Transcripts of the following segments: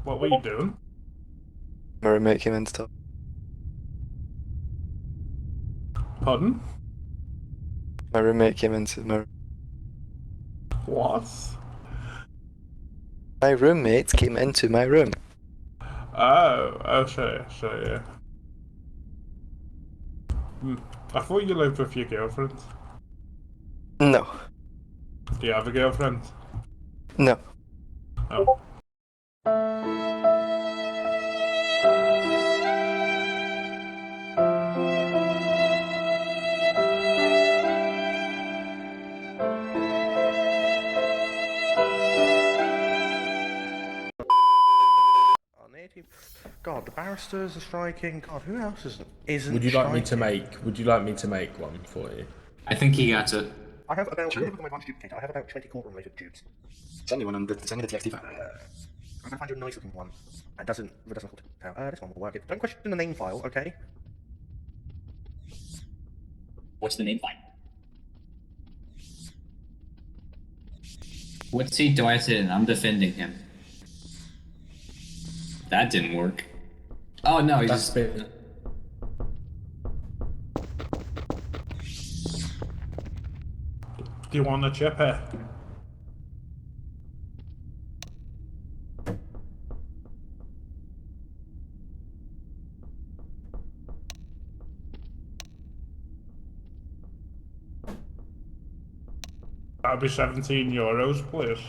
What were you doing? My roommate came in to talk. Pardon? My roommate came into my... What? My roommate came into my room. Oh, sure, yeah. I thought you lived with your girlfriend. No. Do you have a girlfriend? No. Oh. God, the barristers are striking. God, who else isn't? Would you like me to striking? make one for you? I think he got it. I have about. Sure. Look at my bunch duplicator. I have about 20 courtroom-related dupes. Send me one on the TXT file. I'm gonna find you a nice-looking one. It doesn't hold out. This one will work. Don't question the name file, okay? What's the name file? What seat do I sit in? I'm defending him. That didn't work. Oh no, he's just... Do you want a chip here? That'll be €17, please.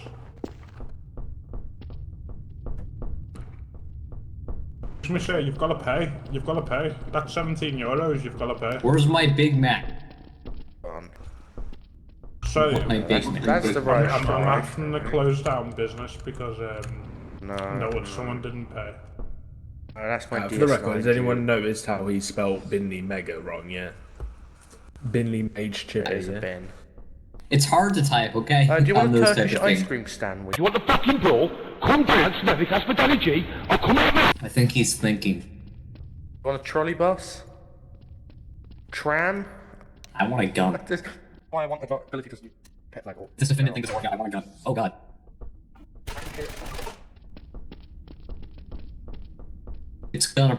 Excuse me, sir, you've got to pay. You've got to pay. That's €17, you've got to pay. Where's my Big Mac? So, My Big Mac. That's the right I'm strike. having to close down business because No, someone didn't pay. that's my For the record, DS9 has anyone noticed how he spelled Binley Mega wrong? Yeah. Binley Mage Chip. That is a Yeah. bin. It's hard to type, okay? Do you want On a those type Turkish of ice things. cream stand with? You want the fucking brawl? Come down, Smithwick Hospitality, or come out now! I think he's thinking. You want a trolley bus? Tram? I want a gun. This why I want the ability to pet like all. This defendant thing doesn't work out. I want a gun. Oh god. It's gonna...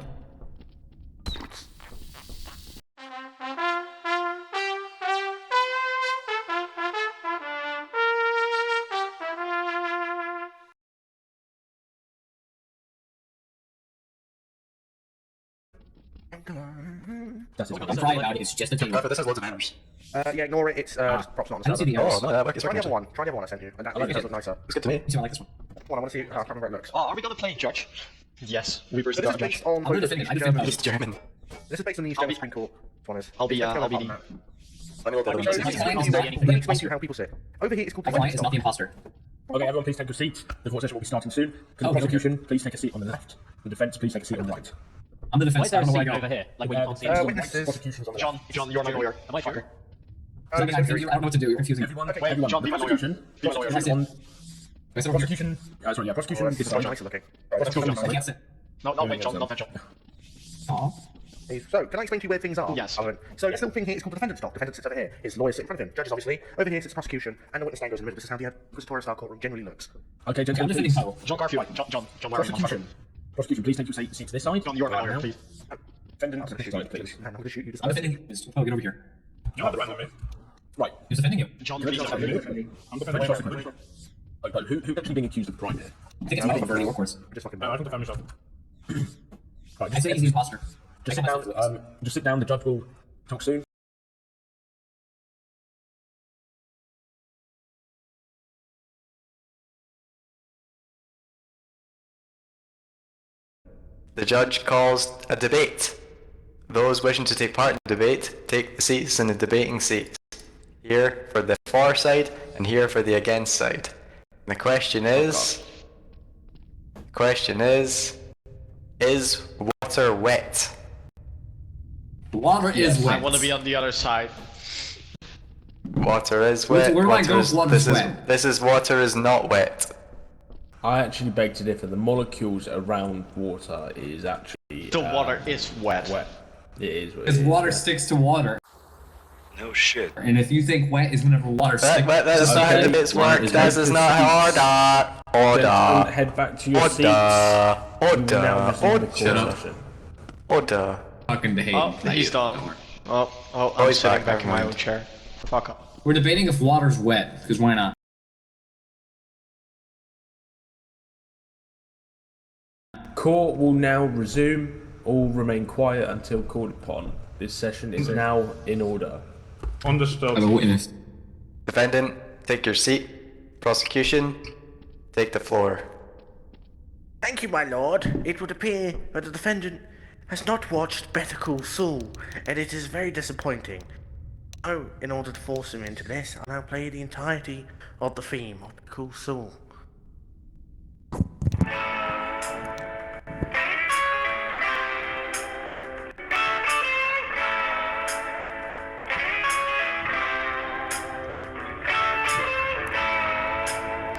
That's it. I'm sorry about it. It's just a thing. This has loads of banners. Yeah, ignore it. It's props not on I don't the see the server. arrows. Oh, no, that works. Try the other one. Try the other one I sent you. And that does look nicer. It's good to me. I like this one. One, I want to see how it looks. Oh, are we gonna play Judge? Yes, we So versus this is Judge. based on I'm gonna both defend it. I East defend German- He's German. This is based on the East I'll German be- Supreme Court. This one is. I'll be Let's go on that. that. Let me look at So, it. let me It's explain not to you- the let me explain to you how people sit. Over here, it's called My client is defendant not the stock. imposter. Okay, everyone, please take your seats. The court session will be starting soon. For the Okay, prosecution, please take a seat on the left. The defense, please take a seat on the right. I'm the defense. I don't know where I go. over here? Like when you can't see Witnesses. Prosecution's on the left. John, you're my lawyer. Am I fucker? I don't know what to do. You're confusing me. Everyone, Okay, everyone. John, The be my lawyer. prosecution. Be my lawyer. Can I sit? On Can I sit over here? prosecution. Sorry, yeah, prosecution. Oh, is that's so nicer looking. Prosecution. I can't sit. No, wait, John, not that John. Aw. So, can I explain to you where things are? Yes. So, this little thing here is called the defendant stock. Defendant sits over here. His lawyer sits in front of him. Judges, obviously. Over here sits the prosecution, and the witness stand goes in the middle. This is how the inquisitorial-style courtroom generally looks. Okay, I'm gentlemen, defending please. title. John Garfield. John, where are you? Prosecution. Prosecution, please take your seat to this side. John, you're my Right lawyer, now. please. Defendant, I'm going to shoot side, you. please. I'm going to shoot you. I'm defending. Oh, get over here. You have the right on me. Right. Who's defending you? John, I'm please. defending prosecution. But who's actually being accused of crime here? I think it's Michael Verdi, of course. Just fucking No, I can defend myself. Right, I say he's the imposter. just sit down. Just sit down. The judge will talk soon. The judge calls a debate. Those wishing to take part in the debate take the seats in the debating seats. Here for the for side and here for the against side. And the question is water wet? Water is wet. I want to be on the other side. Water is wet. Where do I water go is, if water's this wet? This is water is not wet. I actually beg to differ. The molecules around water is actually The water is wet. wet. It is. Because water sticks to water. No shit. And if you think wet is whenever water sticks, That's not how debates work. This is not how order. Gentlemen, head back to your seats. You will now listen to the Shut core up. session. Order. fucking behave. Oh, he's done. I'm he's sitting back, back in my never own mind. chair. Fuck up. We're debating if water's wet, because why not? Court will now resume. All remain quiet until called upon. This session is now in order. Understood. I'm a witness. Defendant, take your seat. Prosecution, take the floor. Thank you, my lord. It would appear that the defendant has not watched Better Call Saul, and it is very disappointing. So, in order to force him into this, I'll now play the entirety of the theme of Better Call Saul.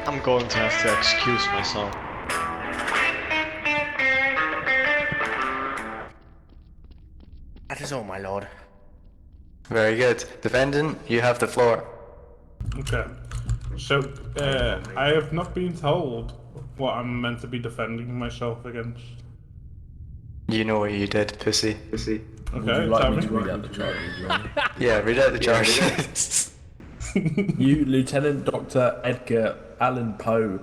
I'm going to have to excuse myself. That is all, my lord. Very good. Defendant, you have the floor. Okay. So, I have not been told what I'm meant to be defending myself against. You know what you did, pussy. Would you Okay, like tell me me. to read out the charges, Ron? Yeah, read out the charges. You, Lieutenant Dr. Edgar Allan Poe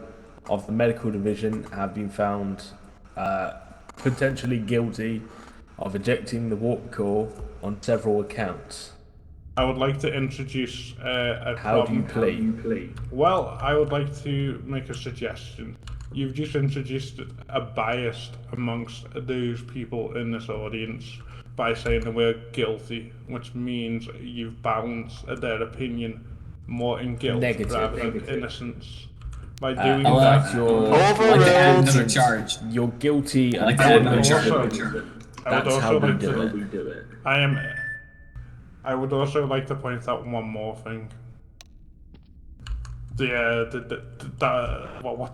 of the Medical Division, have been found potentially guilty of ejecting the warp core on several accounts. I would like to introduce a How do you problem. plead? Well, I would like to make a suggestion. You've just introduced a bias amongst those people in this audience by saying the word guilty, which means you've balanced their opinion more in guilt rather than innocence. By doing I like that, your. I'd like to add another charge. You're guilty I'd like until to add another charge. also, I would That's how also we like do to. it. I would also like to point out one more thing. What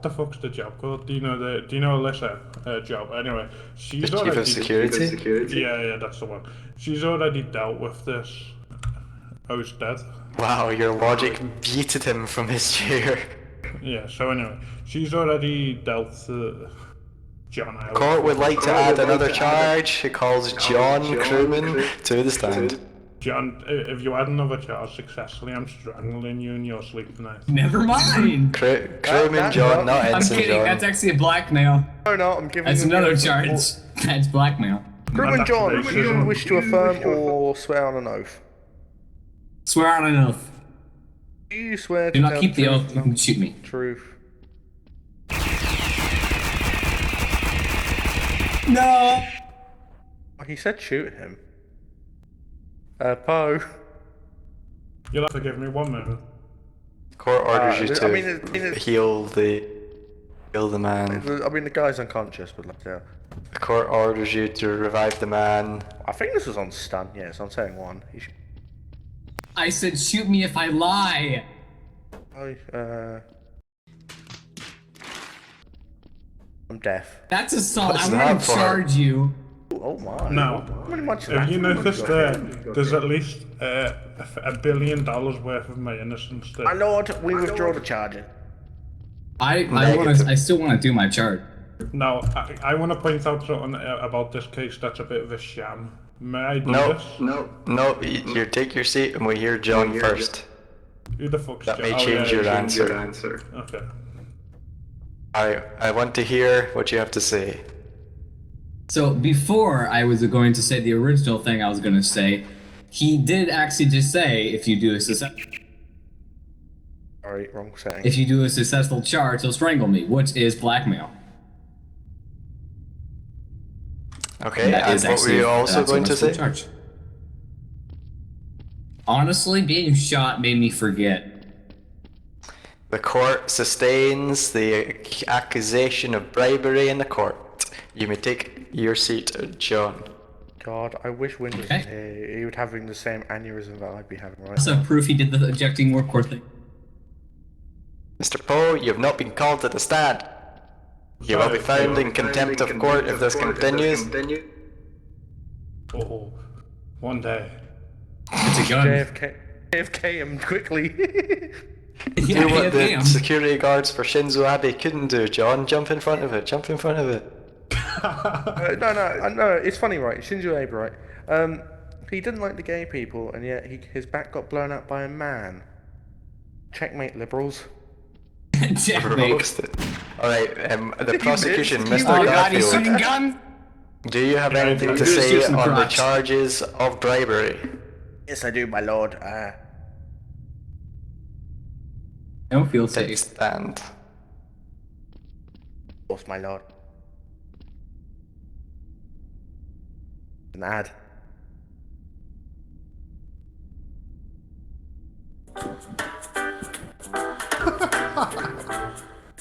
the fuck's the job called? Do you know Alyssa job? Anyway, she's Chief already of Security? Yeah, that's the one. She's already dealt with this. Oh, he's dead. Wow, your logic yeeted him from his chair. Yeah. So anyway, she's already dealt John. Court would like to add another charge. It calls John Crewman to the stand. John, if you add another charge successfully, I'm strangling you in your sleep tonight. Never mind. Crewman John, not I'm Ensign kidding. John. That's actually a blackmail. No, I'm giving That's you another the- charge. That's blackmail. Crewman John, do you racism. wish to affirm or swear on an oath? Swear on an oath. Do you swear Do to not tell keep the truth, oath. You can shoot me. truth? No. Oh, he said shoot him. Poe. You'll have to give me 1 minute. Court orders you to I mean, heal the man. the guy's unconscious, but like, yeah. The court orders you to revive the man. I think this was on stun. Yes, I'm saying one. He should... I said shoot me if I lie. I'm deaf. That's assault. What's I'm gonna that for? charge you. Oh my. Now, How many months if you notice there's at least $1 billion worth of my innocence there. My lord, we withdraw the charge. I still want to do my charge. Now, I want to point out something about this case that's a bit of a sham. May I do No, this? no, you take your seat and we hear John first. Who the fuck's That may John? change your answer. Okay. I want to hear what you have to say. So before I was going to say the original thing I was going to say, he did actually just say if you do a Sorry, wrong setting. if you do a successful charge, he'll strangle me, which is blackmail. Okay, That and is what were actually you also that's a going to merciful say? charge. Honestly, being shot made me forget. The court sustains the accusation of bribery in the court. You may take your seat, John. God, I wish Wind was Okay. here. He would having the same aneurysm that I'd be having right That's now. a proof he did the ejecting warp core thing. Mr. Poe, you have not been called to the stand. You will be found in contempt of court if this continues. Oh, one day. It's a gun. AFK him quickly. Yeah, Do what the damn. security guards for Shinzo Abe couldn't do, John. Jump in front of it. Jump in front of it. No, it's funny, right? Shinzo Abe, right? He didn't like the gay people, and yet his back got blown up by a man. Checkmate, liberals. Checkmate. Roasted. Alright, the prosecution, missed. Mr. Oh god, he's Garfield. shooting gun. Do you have anything to I'm gonna say shoot some on the crotch. charges of bribery? Yes, I do, my lord. I don't feel Take safe. stand. Of course, my lord. An ad.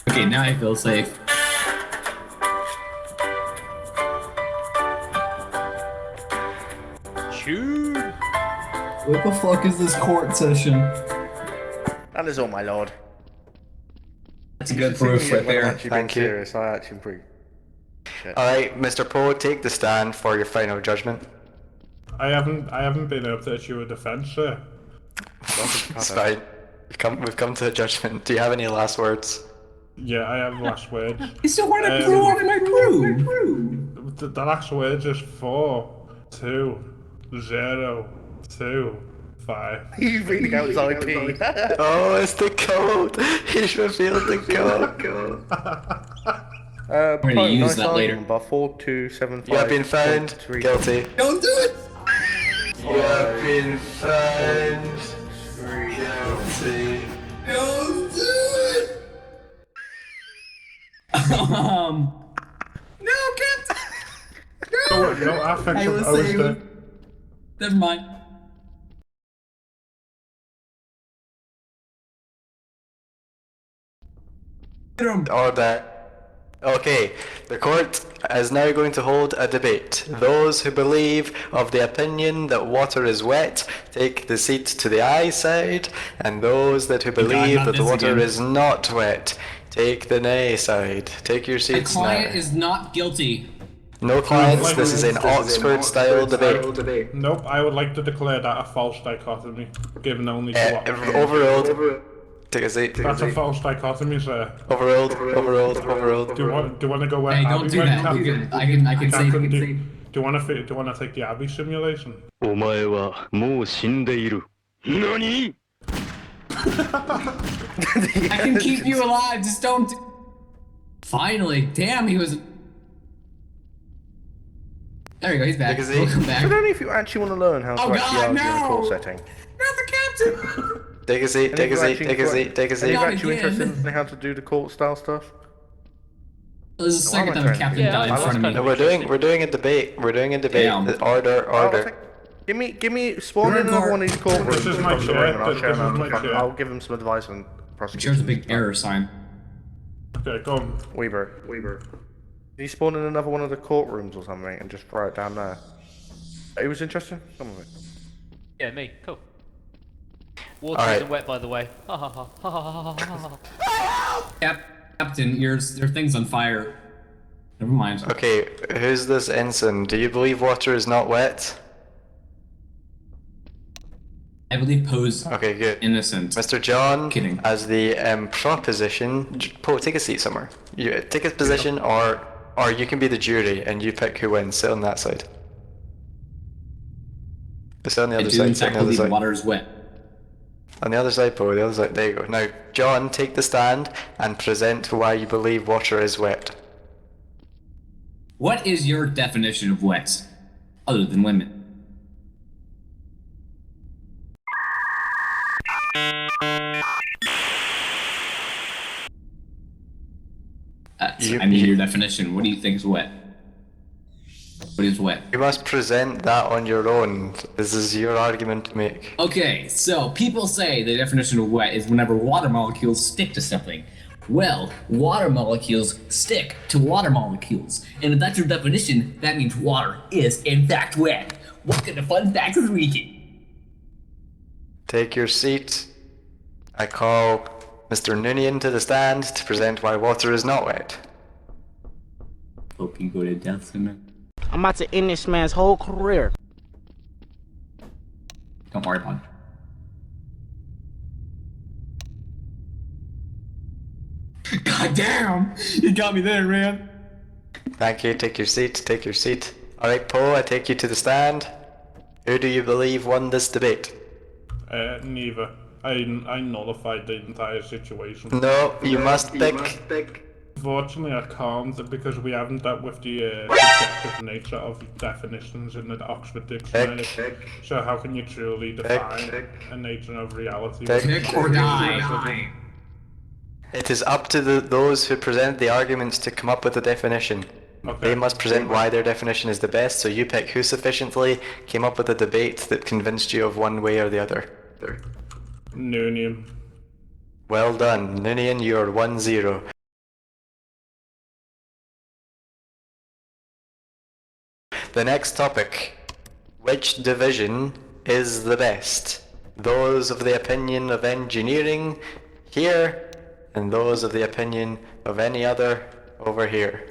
Okay, now I feel safe. What the fuck is this court session? That is all, my lord. That's a good proof right there. Thank you. Serious. I actually pretty. Alright, Mr. Poe, take the stand for your final judgment. I haven't been able to issue a defense, sir. It's fine. We've come to a judgment. Do you have any last words? Yeah, I have last words. He's still wearing a crew on my crew. The last words is 4, 2, 0, 2, 5. He's reading out his IP. Oh, it's the code! He's revealed the code! I'm gonna use that later. Number 4275. You have been found guilty. Don't do it. You have been found guilty. Don't do it. No, Captain. Oh, no, I think I was I was saying- there. Never mind. Get him. Order. Okay, the court is now going to hold a debate. Those who believe of the opinion that water is wet, take the seat to the aye side, and those that who believe not that the this water again. is not wet, take the nay side. Take your The seats client now. is not guilty. No clients, this is an Oxford-style debate. Nope, I would like to declare that a false dichotomy, given only two options. Overruled. Take a seat. That's a false dichotomy, sir. Overruled. Overruled. Do you want to go where Hey, Abby don't do went, that. Captain? I can say. Captain, do you want to take the Abby simulation? お前はもう死んでいる。何 I can keep you alive. Just don't. Finally, damn, he was. There you go. He's back. Take a seat. Welcome I back. don't know if you actually want to learn how to Oh, actually God, argue in a no! court setting. Not the captain. Take a seat. Take a seat. Take a seat. Take a Are seat. you Not actually again. interested in how to do the court style stuff? This is the Why am second I time a trying to captain do that? died in I front of was me. No, we're doing a debate. We're doing a debate. Damn. Order. Give me, spawn in another one of these courtrooms. This is my across the chair. ring and I'll This show is him my how- chair. I'll give him some advice on prosecution. There's a big error sign. Okay, go on. Weaver. Can you spawn in another one of the courtrooms or something and just throw it down there? It was interesting. Some of it. Yeah, me. Cool. Water Alright. isn't wet, by the way. Ha ha ha ha ha ha ha. Captain, your thing's on fire. Never mind. Okay, who's this ensign? Do you believe water is not wet? I believe Poe's Okay, good. innocent. Mr. John, Kidding. as the proposition, Poe, take a seat somewhere. You take a position, or you can be the jury and you pick who wins. Sit on that side. Sit on the I other do in side. Sit on fact the other believe side. water is wet. On the other side, Poe. The other side. There you go. Now, John, take the stand and present why you believe water is wet. What is your definition of wet, other than women? I need your definition. What do you think is wet? What is wet? You must present that on your own. This is your argument to make. Okay, so people say the definition of wet is whenever water molecules stick to something. Well, water molecules stick to water molecules. And if that's your definition, that means water is in fact wet. What kind of fun facts is reading? Take your seat. I call Mr. Noonian to the stand to present why water is not wet. Hope you go to death soon. I'm about to end this man's whole career. Don't worry about it. God damn! You got me there, man. Thank you. Take your seat. Take your seat. All right, Poe. I take you to the stand. Who do you believe won this debate? Neither. I nullified the entire situation. No, you must pick. Unfortunately, I can't because we haven't dealt with the subjective nature of definitions in the Oxford Dictionary. So how can you truly define a nature of reality? Pick or die. It is up to those who present the arguments to come up with a definition. Okay. They must present why their definition is the best, so you pick who sufficiently came up with a debate that convinced you of one way or the other. Noonium. Well done. Ninian, you're 1-0. The next topic. Which division is the best? Those of the opinion of engineering here, and those of the opinion of any other over here.